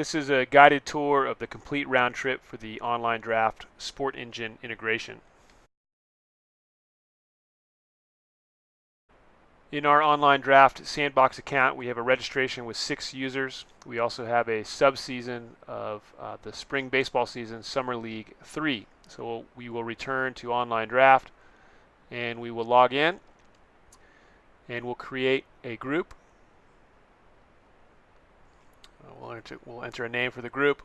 This is a guided tour of the complete round trip for the OnlineDraft SportNgin integration. In our OnlineDraft sandbox account, we have a registration with 6 users. We also have a sub-season of the spring baseball season, Summer League 3. So we will return to OnlineDraft and we will log in and we'll create a group. We'll enter a name for the group.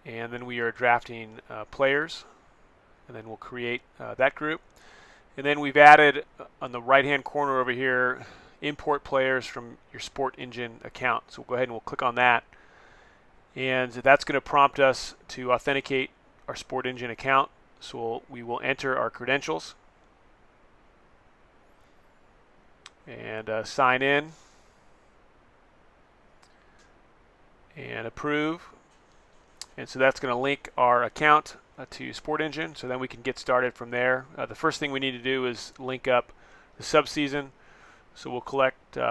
And then we are drafting players. And then we'll create that group. And then we've added on the right-hand corner over here, import players from your SportNgin account. So we'll go ahead and we'll click on that. And that's going to prompt us to authenticate our SportNgin account. So we will enter our credentials and sign in and approve. And so that's going to link our account to SportNgin, so then we can get started from there. The first thing we need to do is link up the subseason. So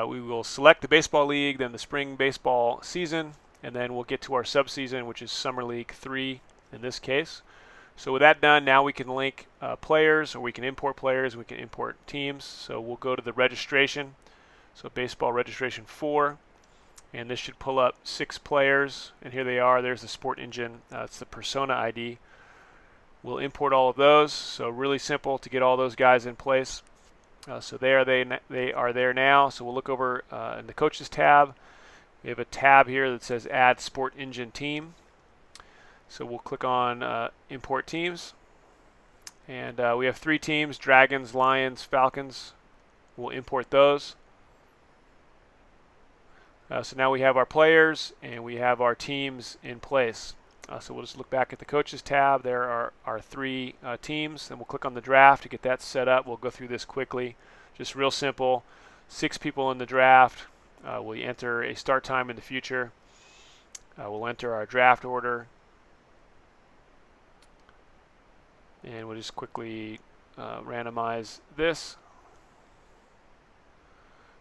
we will select the baseball league, then the spring baseball season, and then we'll get to our subseason, which is Summer League 3 in this case. So with that done, now we can link players, or we can import players, we can import teams. So we'll go to the registration, so baseball registration 4. And this should pull up 6 players, and here they are. There's the SportNgin. It's the persona ID. We'll import all of those. So really simple to get all those guys in place. So they are there now. So we'll look over in the coaches tab. We have a tab here that says Add SportNgin Team. So we'll click on Import Teams, and we have 3 teams: Dragons, Lions, Falcons. We'll import those. So now we have our players and we have our teams in place. So we'll just look back at the coaches tab. There are our 3 teams, and we'll click on the draft to get that set up. We'll go through this quickly. Just real simple. 6 people in the draft. We enter a start time in the future. We'll enter our draft order. And we'll just quickly randomize this.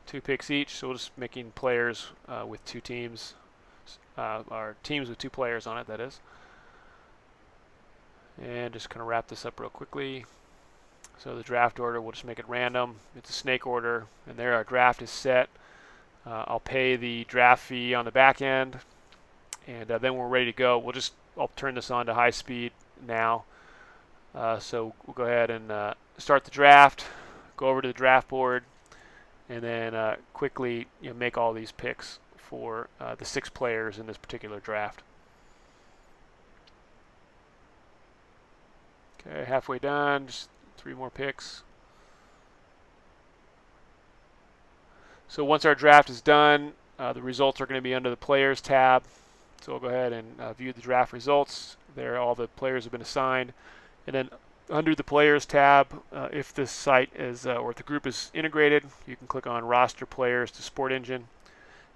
2 picks each, so we're just making players with 2 teams, our teams with 2 players on it, that is. And just kind of wrap this up real quickly. So the draft order, we'll just make it random. It's a snake order, and there our draft is set. I'll pay the draft fee on the back end, and then we're ready to go. I'll turn this on to high speed now. So we'll go ahead and start the draft, go over to the draft board, and then quickly make all these picks for the 6 players in this particular draft. Okay, halfway done, just 3 more picks. So once our draft is done, the results are going to be under the Players tab. So we'll go ahead and view the draft results. There, all the players have been assigned. And then under the Players tab, if this site is or if the group is integrated, you can click on Roster Players to SportNgin,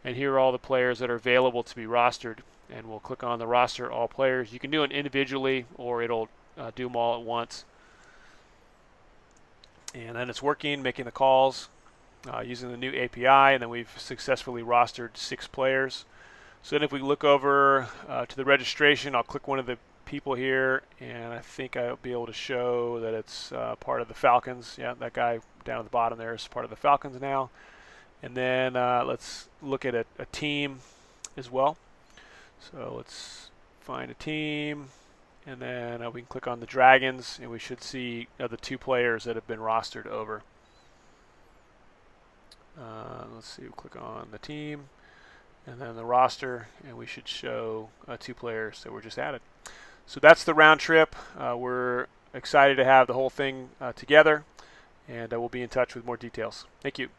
and here are all the players that are available to be rostered. And we'll click on the Roster All Players. You can do it individually, or it'll do them all at once. And then it's working, making the calls using the new API, and then we've successfully rostered 6 players. So then if we look over to the registration, I'll click one of the people here, and I think I'll be able to show that it's part of the Falcons. Yeah, that guy down at the bottom there is part of the Falcons now. And then let's look at a team as well. So let's find a team, and then we can click on the Dragons, and we should see the 2 players that have been rostered over. Let's see, we'll click on the team, and then the roster, and we should show 2 players that were just added. So that's the round trip. We're excited to have the whole thing together, and we'll be in touch with more details. Thank you.